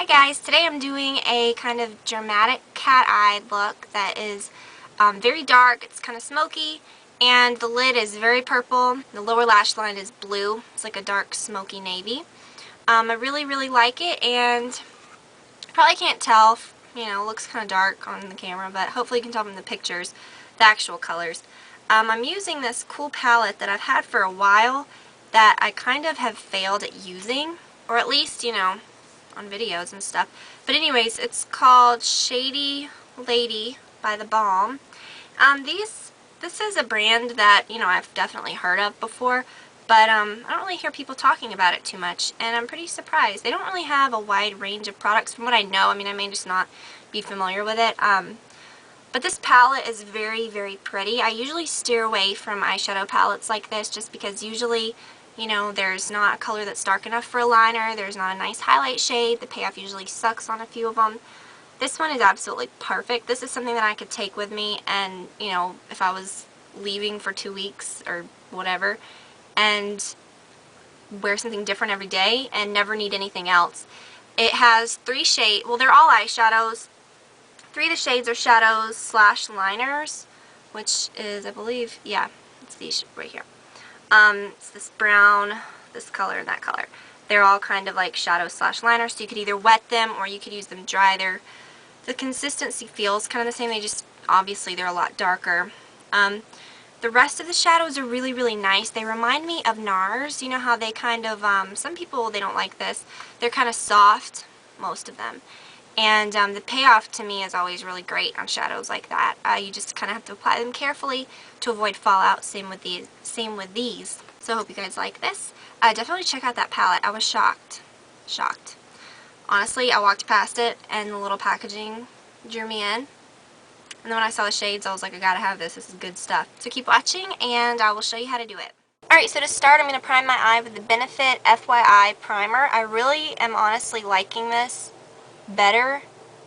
Hi guys, today I'm doing a kind of dramatic cat-eye look that is very dark, it's kind of smoky, and the lid is very purple. The lower lash line is blue. It's like a dark smoky navy. I really like it, and you probably can't tell, you know, it looks kind of dark on the camera, but hopefully you can tell from the pictures the actual colors. I'm using this cool palette that I've had for a while that I kind of have failed at using, or at least, you know, on videos and stuff. But anyways, it's called Shady Lady by The Balm. This is a brand that, you know, I've definitely heard of before, but I don't really hear people talking about it too much, and I'm pretty surprised. They don't really have a wide range of products from what I know. I mean, I may just not be familiar with it. But this palette is very pretty. I usually steer away from eyeshadow palettes like this just because usually, you know, there's not a color that's dark enough for a liner, there's not a nice highlight shade, the payoff usually sucks on a few of them. This one is absolutely perfect. This is something that I could take with me and, you know, if I was leaving for 2 weeks or whatever, and wear something different every day and never need anything else. It has 3 shades, well, they're all eyeshadows. 3 of the shades are shadows slash liners, which is, I believe, yeah, it's these right here. It's this brown, this color, and that color. They're all kind of like shadow slash liners, so you could either wet them or you could use them dry. The consistency feels kind of the same, they just, obviously they're a lot darker. The rest of the shadows are really nice. They remind me of NARS. You know how they kind of, some people, they don't like this. They're kind of soft, most of them. And the payoff to me is always really great on shadows like that. You just kind of have to apply them carefully to avoid fallout. Same with these. So I hope you guys like this. Definitely check out that palette. I was shocked. Honestly, I walked past it and the little packaging drew me in. And then when I saw the shades, I was like, I gotta have this. This is good stuff. So keep watching and I will show you how to do it. Alright, so to start, I'm going to prime my eye with the Benefit FYI primer. I really am honestly liking this better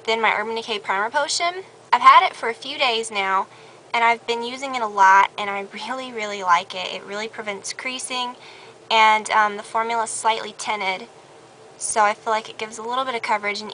than my Urban Decay primer potion. I've had it for a few days now and I've been using it a lot and I really like it. It really prevents creasing, and the formula is slightly tinted, so I feel like it gives a little bit of coverage and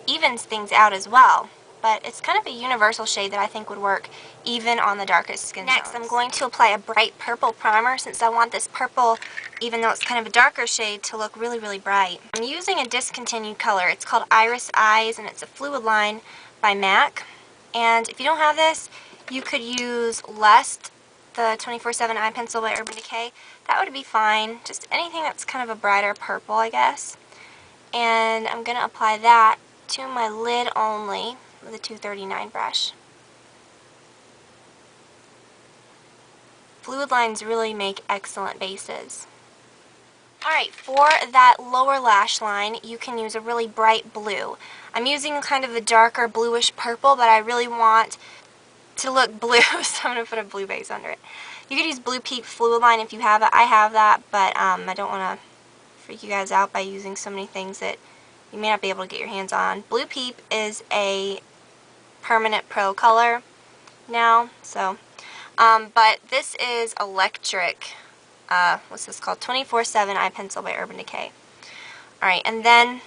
evens things out as well. But it's kind of a universal shade that I think would work even on the darkest skin tones. Next, I'm going to apply a bright purple primer since I want this purple, even though it's kind of a darker shade, to look really bright. I'm using a discontinued color. It's called Iris Eyes and it's a fluid line by MAC. And if you don't have this, you could use Lust, the 24/7 eye pencil by Urban Decay. That would be fine. Just anything that's kind of a brighter purple, I guess. And I'm going to apply that to my lid only with a 239 brush. Fluid lines really make excellent bases. Alright, for that lower lash line, you can use a really bright blue. I'm using kind of a darker bluish purple, but I really want to look blue, so I'm going to put a blue base under it. You could use Blue Peep Fluid Line if you have it. I have that, but I don't want to freak you guys out by using so many things that you may not be able to get your hands on. Blue Peep is a permanent pro color now, so but this is electric. What's this called? 24/7 Eye Pencil by Urban Decay. Alright, and then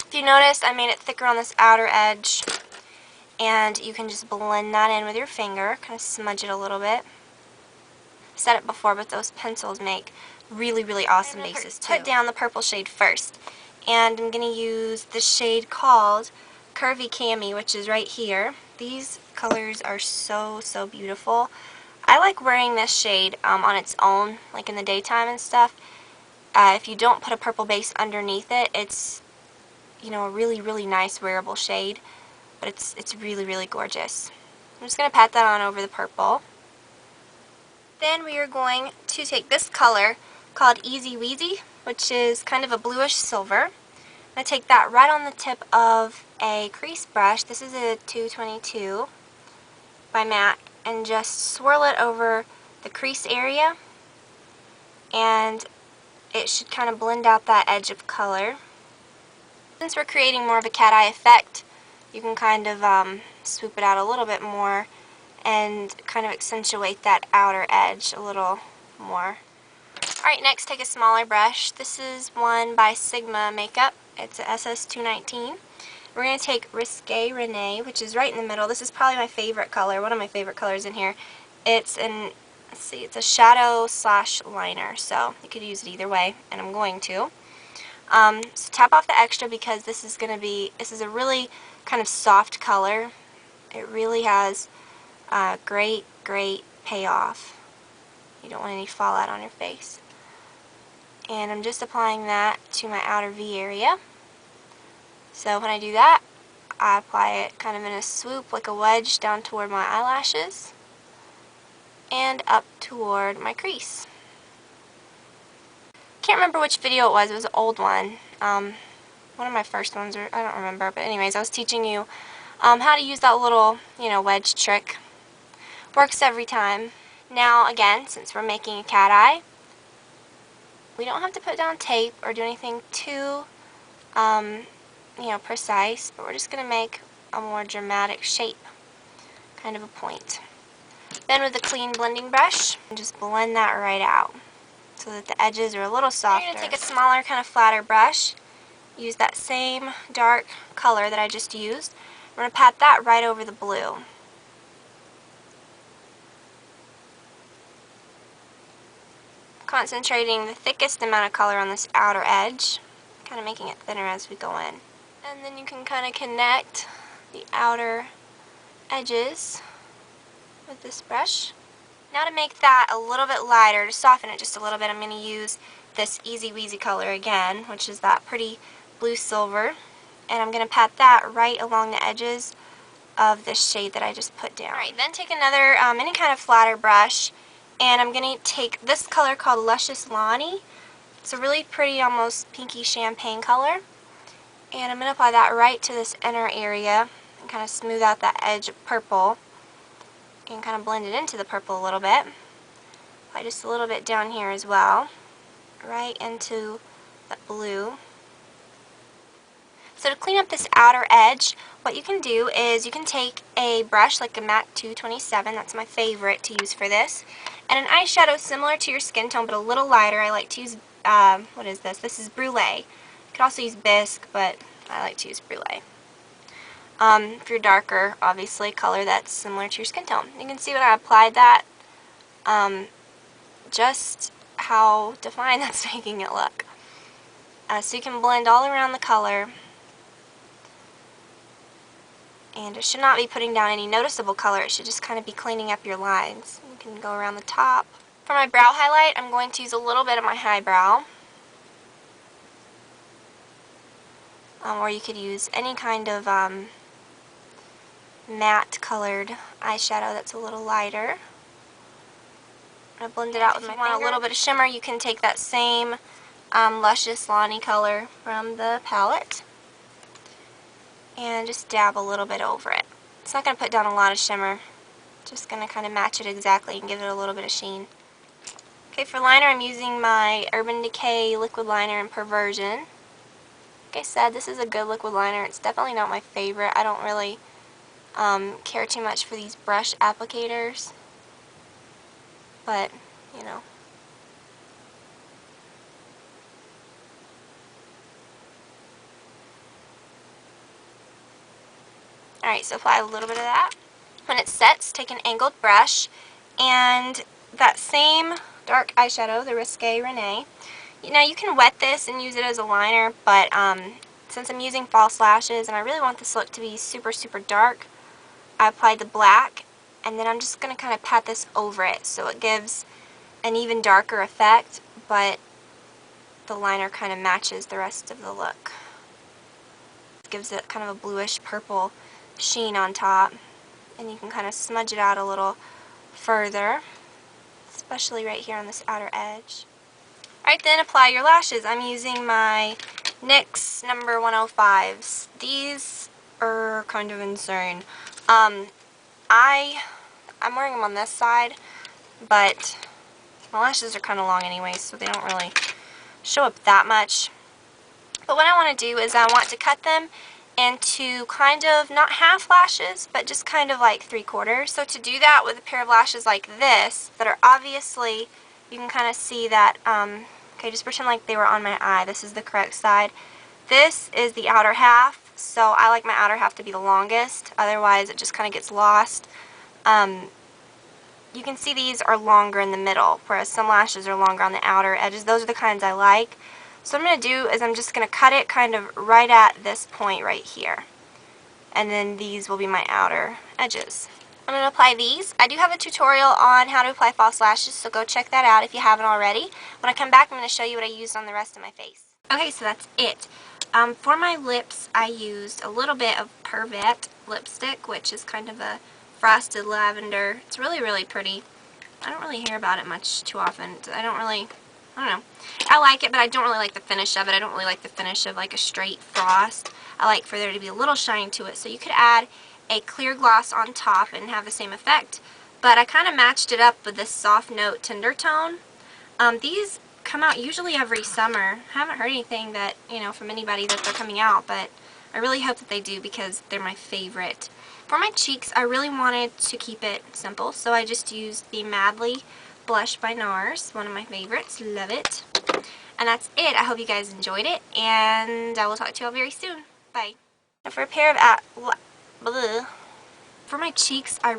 if you notice, I made it thicker on this outer edge, and you can just blend that in with your finger, kind of smudge it a little bit. I've said it before, but those pencils make really awesome bases too. Put down the purple shade first, and I'm going to use the shade called Curvy Cami, which is right here. These colors are so beautiful. I like wearing this shade on its own, like in the daytime and stuff. If you don't put a purple base underneath it, it's, you know, a really nice wearable shade, but it's really gorgeous. I'm just going to pat that on over the purple. Then we are going to take this color called Easy Weezy, which is kind of a bluish silver. I'm going to take that right on the tip of a crease brush. This is a 222 by MAC, and just swirl it over the crease area, and it should kind of blend out that edge of color. Since we're creating more of a cat eye effect, you can kind of swoop it out a little bit more and kind of accentuate that outer edge a little more. Alright, next take a smaller brush. This is one by Sigma Makeup, It's a SS219. We're going to take Risque Renee, which is right in the middle. This is probably my favorite color, one of my favorite colors in here. It's an, let's see, it's a shadow slash liner, so you could use it either way, and I'm going to. So tap off the extra because this is a really kind of soft color. It really has great payoff. You don't want any fallout on your face. And I'm just applying that to my outer V area. So when I do that, I apply it kind of in a swoop like a wedge down toward my eyelashes and up toward my crease. Can't remember which video it was an old one. One of my first ones, or I don't remember, but anyways, I was teaching you how to use that little, wedge trick. Works every time. Now again, since we're making a cat eye, we don't have to put down tape or do anything too precise, but we're just going to make a more dramatic shape, kind of a point. Then with a clean blending brush, just blend that right out so that the edges are a little softer. You're going to take a smaller, kind of flatter brush, use that same dark color that I just used. We're going to pat that right over the blue. Concentrating the thickest amount of color on this outer edge, kind of making it thinner as we go in. And then you can kind of connect the outer edges with this brush. Now to make that a little bit lighter, to soften it just a little bit, I'm going to use this Easy Weasy color again, which is that pretty blue silver. And I'm going to pat that right along the edges of this shade that I just put down. Alright, then take another, any kind of flatter brush, and I'm going to take this color called Luscious Lani. It's a really pretty, almost pinky champagne color. And I'm going to apply that right to this inner area and kind of smooth out that edge of purple and kind of blend it into the purple a little bit. Apply just a little bit down here as well, right into that blue. So to clean up this outer edge, what you can do is you can take a brush like a MAC 227, that's my favorite to use for this, and an eyeshadow similar to your skin tone but a little lighter. I like to use, what is this? This is Brulee. You could also use Bisque, but I like to use Brulee. If you're darker, obviously, color that's similar to your skin tone. You can see when I applied that, just how defined that's making it look. So you can blend all around the color, and it should not be putting down any noticeable color. It should just kind of be cleaning up your lines. You can go around the top. For my brow highlight, I'm going to use a little bit of my highbrow. Or you could use any kind of matte colored eyeshadow that's a little lighter. I'm going to blend it out with my finger. If you want a little bit of shimmer, you can take that same Luscious Lani color from the palette and just dab a little bit over it. It's not going to put down a lot of shimmer, just going to kind of match it exactly and give it a little bit of sheen. Okay, for liner I'm using my Urban Decay liquid liner in Perversion. Like I said, this is a good liquid liner. It's definitely not my favorite. I don't really care too much for these brush applicators, but you know. Alright, so apply a little bit of that. When it sets, take an angled brush and that same dark eyeshadow, the Risque Renee. Now you can wet this and use it as a liner, but since I'm using false lashes and I really want this look to be super dark, I applied the black, and then I'm just going to kind of pat this over it so it gives an even darker effect, but the liner kind of matches the rest of the look. It gives it kind of a bluish purple sheen on top, and you can kind of smudge it out a little further, especially right here on this outer edge. Alright, then apply your lashes. I'm using my NYX number 105s. These are kind of insane. I'm wearing them on this side, but my lashes are kind of long anyway, so they don't really show up that much. But what I want to do is I want to cut them into kind of not half lashes, but just kind of like 3/4. So to do that with a pair of lashes like this, that are obviously, you can kind of see that, okay, just pretend like they were on my eye. This is the correct side. This is the outer half, so I like my outer half to be the longest, otherwise it just kind of gets lost. You can see these are longer in the middle, whereas some lashes are longer on the outer edges. Those are the kinds I like. So what I'm going to do is I'm just going to cut it kind of right at this point right here. And then these will be my outer edges. I'm going to apply these. I do have a tutorial on how to apply false lashes, so go check that out if you haven't already. When I come back, I'm going to show you what I used on the rest of my face. Okay, so that's it. For my lips, I used a little bit of Pervette lipstick, which is kind of a frosted lavender. It's really, really pretty. I don't really hear about it much too often. I don't know. I like it, but I don't really like the finish of it. I don't really like the finish of like a straight frost. I like for there to be a little shine to it. So you could add a clear gloss on top and have the same effect. But I kind of matched it up with this soft note tender tone. These come out usually every summer. I haven't heard anything that, from anybody that they're coming out, but I really hope that they do because they're my favorite. For my cheeks, I really wanted to keep it simple, so I just used the Madly blush by NARS, one of my favorites. Love it. And that's it. I hope you guys enjoyed it, and I will talk to you all very soon. Bye. Now for a pair of for my cheeks, I